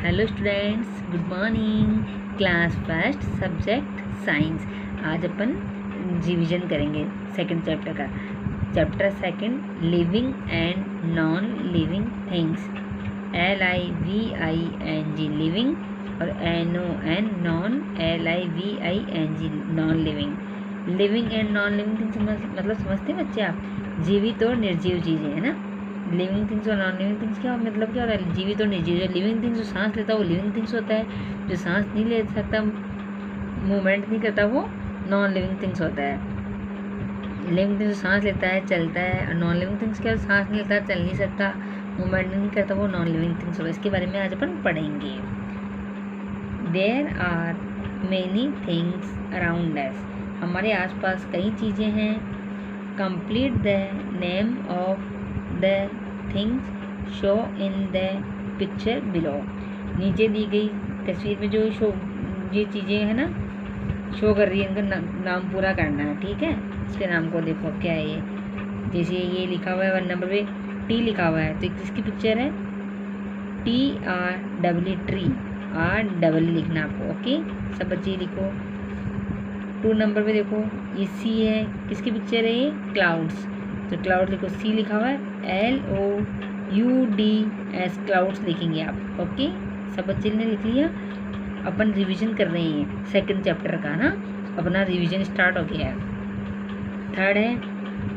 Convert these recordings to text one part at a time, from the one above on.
Hello students, good morning. Class first, subject science. आज अपन revision करेंगे second chapter का। Chapter second, living and non living things. LIVING living और NON non, LIVING non living. Living and non living things मतलब समझते हैं बच्चे आप? जीवित और निर्जीव चीज़ें, है ना। लिविंग थिंग्स और नॉन लिविंग थिंग्स क्या मतलब क्या हो रहा है? जीवित और निर्जीव। जो लिविंग थिंग्स जो सांस लेता है वो लिविंग थिंग्स होता है, जो सांस नहीं ले सकता, मूवमेंट नहीं करता, वो नॉन लिविंग थिंग्स होता है। लिविंग थिंग्स जो सांस लेता है, चलता है, और नॉन लिविंग थिंग्स क्या, सांस नहीं लेता, चल नहीं सकता, मूवमेंट नहीं करता, वो नॉन लिविंग थिंग्स होता है। इसके बारे में आज अपन पढ़ेंगे। There are many things around us. हमारे आसपास कई चीज़ें हैं। Complete the name of the things show in the picture below. नीचे दी गई तस्वीर में जो ये चीज़ें हैं ना, शो कर रही है, इनका नाम पूरा करना है, ठीक है। इसके नाम को देखो क्या है ये। जैसे ये लिखा हुआ है 1 नंबर पे टी लिखा हुआ है, तो किसकी पिक्चर है? TREE, ट्री, REE लिखना आपको, ओके। सब बच्चे लिखो। 2 नंबर पे देखो ये सी है, किसकी पिक्चर है ये? क्लाउड्स, तो क्लाउड लिखो, सी लिखा हुआ है, CLOUDS, क्लाउड्स लिखेंगे आप, ओके। सब बच्चे ने लिख लिया। अपन रिवीजन कर रहे हैं सेकंड चैप्टर का ना, अपना रिवीजन स्टार्ट हो गया है। थर्ड है,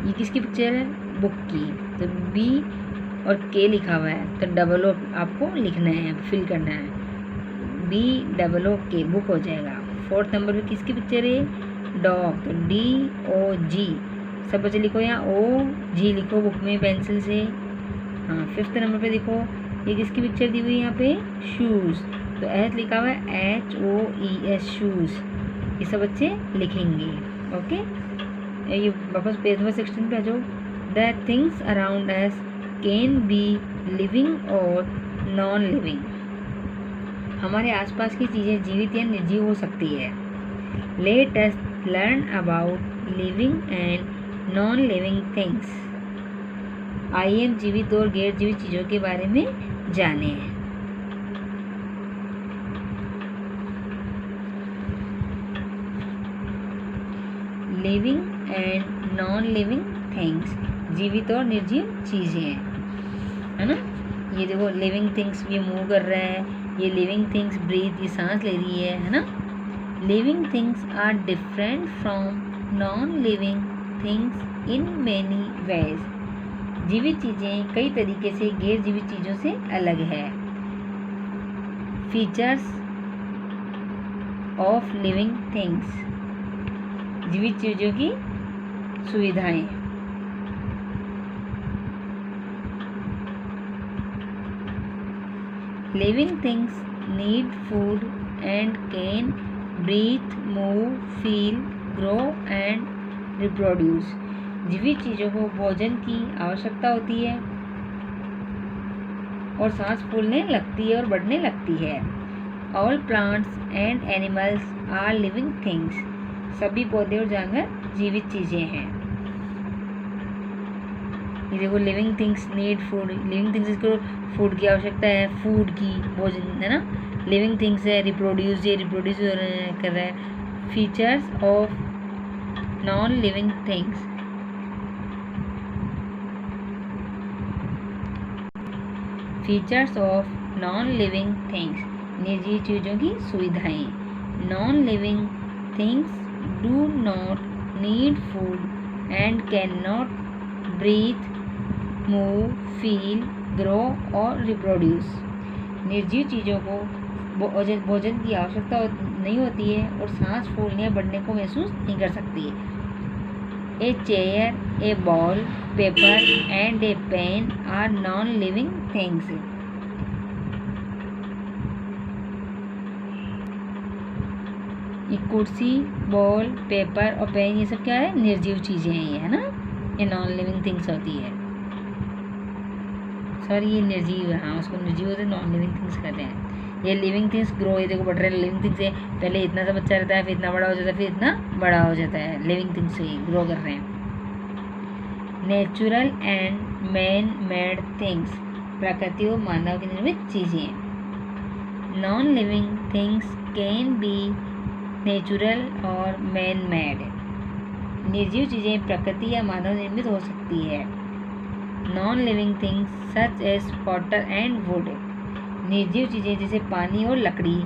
ये किसकी पिक्चर है? बुक की, तो B और K लिखा हुआ है, तो डबल ओ आपको लिखना है, फिल करना है, BOOK, बुक हो जाएगा। 4th नंबर पे किसकी पिक्चर है? डॉग, तो DOG। सब बच्चे लिखो, यहाँ OG लिखो बुक में पेंसिल से। हाँ, 5th नंबर पे देखो ये किसकी पिक्चर दी हुई है यहाँ पे? शूज़, तो एच लिखा हुआ है, HOES, शूज़। ये सब बच्चे लिखेंगे, ओके। ये वापस पेज नंबर 16 पे आ जाओ। The things around us can be living और नॉन लिविंग। हमारे आसपास की चीज़ें जीवित या निर्जीव हो सकती है। Let us learn about living and non living things. आइए हम जीवित और गैर जीवित चीज़ों के बारे में जानें। Living and non living things, जीवित और निर्जीव चीज़ें, है ना। ये देखो लिविंग थिंग्स, ये मूव कर रहा है, ये लिविंग थिंग्स ब्रीथ, ये सांस ले रही है ना। Living things are different from non living things in many ways. जीवित चीज़ें कई तरीके से गैर जीवित चीज़ों से अलग है। फीचर्स ऑफ लिविंग थिंग्स, जीवित चीज़ों की सुविधाएं। Living things need food and can breathe, move, feel, grow and reproduce. जीवित चीज़ों को भोजन की आवश्यकता होती है और सांस फूलने लगती है और बढ़ने लगती है। All plants and animals are living things. सभी पौधे और जानवर जीवित चीज़ें हैं। ये देखो living things need food, living things को फूड की आवश्यकता है, फूड की, भोजन, है ना। लिविंग थिंग्स है रिप्रोड्यूस, ये रिप्रोड्यूस कर रहा है। Features of non living things, features of non living things, निर्जीव चीज़ों की सुविधाएं। Non living things do not need food and can not breathe, move, feel, grow और रिप्रोड्यूस। निर्जीव चीज़ों को भोजन की आवश्यकता नहीं होती है और सांस फूलने या बढ़ने को महसूस नहीं कर सकती है। A chair, a ball, paper and a pen are non living things. ये कुर्सी, बॉल, पेपर और पेन, ये सब क्या है? निर्जीव चीज़ें हैं ये, है ना। ये नॉन लिविंग थिंग्स होती है। सॉरी, ये निर्जीव है, हाँ, उसको निर्जीव होते नॉन लिविंग थिंग्स कहते हैं। ये लिविंग थिंग्स ग्रो, ये देखो बढ़ रहे हैं। लिविंग थिंग्स से पहले इतना सा बच्चा रहता है, फिर इतना बड़ा हो जाता है, फिर इतना बड़ा हो जाता है। लिविंग थिंग्स से ग्रो कर रहे हैं। Natural and man made things, प्रकृति और मानव की निर्मित चीज़ें। Non living things can be natural और मैन मेड। निर्जीव चीज़ें प्रकृति या मानव निर्मित हो सकती है। Non living things such as water and wood. निर्जीव चीज़ें जैसे पानी और लकड़ी,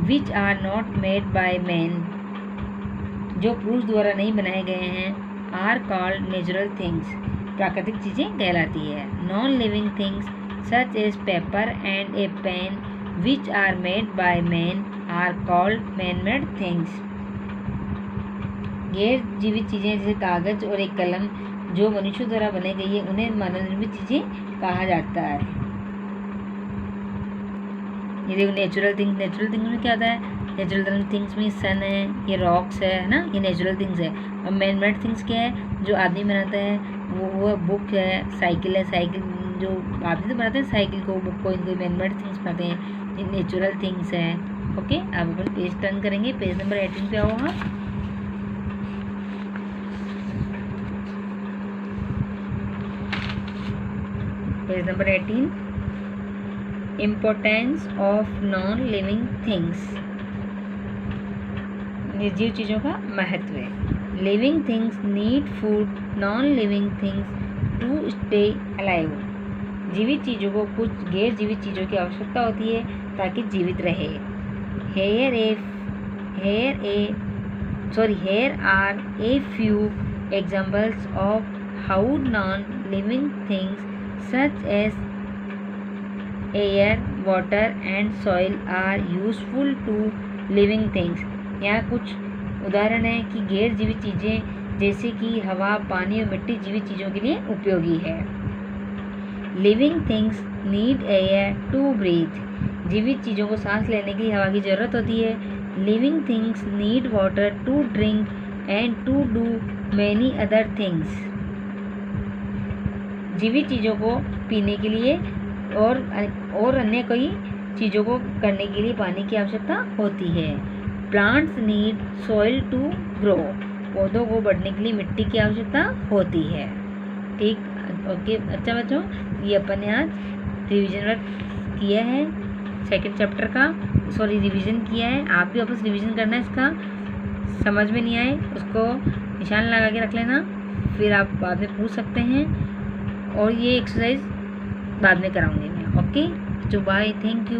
which are not made by man, जो पुरुष द्वारा नहीं बनाए गए हैं, आर कॉल्ड नेचुरल थिंग्स, प्राकृतिक चीज़ें कहलाती है। Non living things such as paper and a pen which are made by man are called man made things. गैर जीवित चीज़ें जैसे कागज और एक कलम जो मनुष्यों द्वारा बनाई गई है, उन्हें मानव निर्मित चीज़ें कहा जाता है। ये देखो नेचुरल थिंग्स, नेचुरल थिंग्स में क्या आता है? नेचुरल थिंग्स में सन है, ये रॉक्स है ना, ये नेचुरल थिंग्स है। और मैन मेड थिंग्स क्या है? जो आदमी बनाता है, वो बुक है, साइकिल है, साइकिल जो आदमी तो बनाते हैं साइकिल को, बुक को, इनको मैन मेड थिंग्स बनाते हैं, ये नेचुरल थिंग्स है। ओके, अब अपन पेज टर्न करेंगे, पेज नंबर 18 पे आओ। Page number 18, importance of non living things. निर्जीव चीज़ों का महत्व। Living things need food, non living things to stay alive. जीवित चीज़ों को कुछ गैर जीवित चीज़ों की आवश्यकता होती है ताकि जीवित रहे। Here are a few examples of how non-living things such as air, water and soil are useful to living things। यहाँ कुछ उदाहरण हैं कि गैर जीवित चीज़ें जैसे कि हवा, पानी और मिट्टी जीवित चीज़ों के लिए उपयोगी है। Living things need air to breathe. जीवित चीज़ों को सांस लेने के लिए हवा की ज़रूरत होती है। Living things need water to drink and to do many other things. जीवित चीज़ों को पीने के लिए और अन्य कई चीज़ों को करने के लिए पानी की आवश्यकता होती है। Plants need soil to grow. पौधों को बढ़ने के लिए मिट्टी की आवश्यकता होती है। ठीक, ओके। अच्छा बच्चों, ये अपन ने आज रिवीजन वर्क किया है सेकंड चैप्टर का, रिवीजन किया है। आप भी वापस रिवीजन करना है इसका। समझ में नहीं आए उसको निशान लगा के रख लेना, फिर आप बाद में पूछ सकते हैं। और ये एक्सरसाइज बाद में कराऊंगी मैं। ओके, तो बाय, थैंक यू।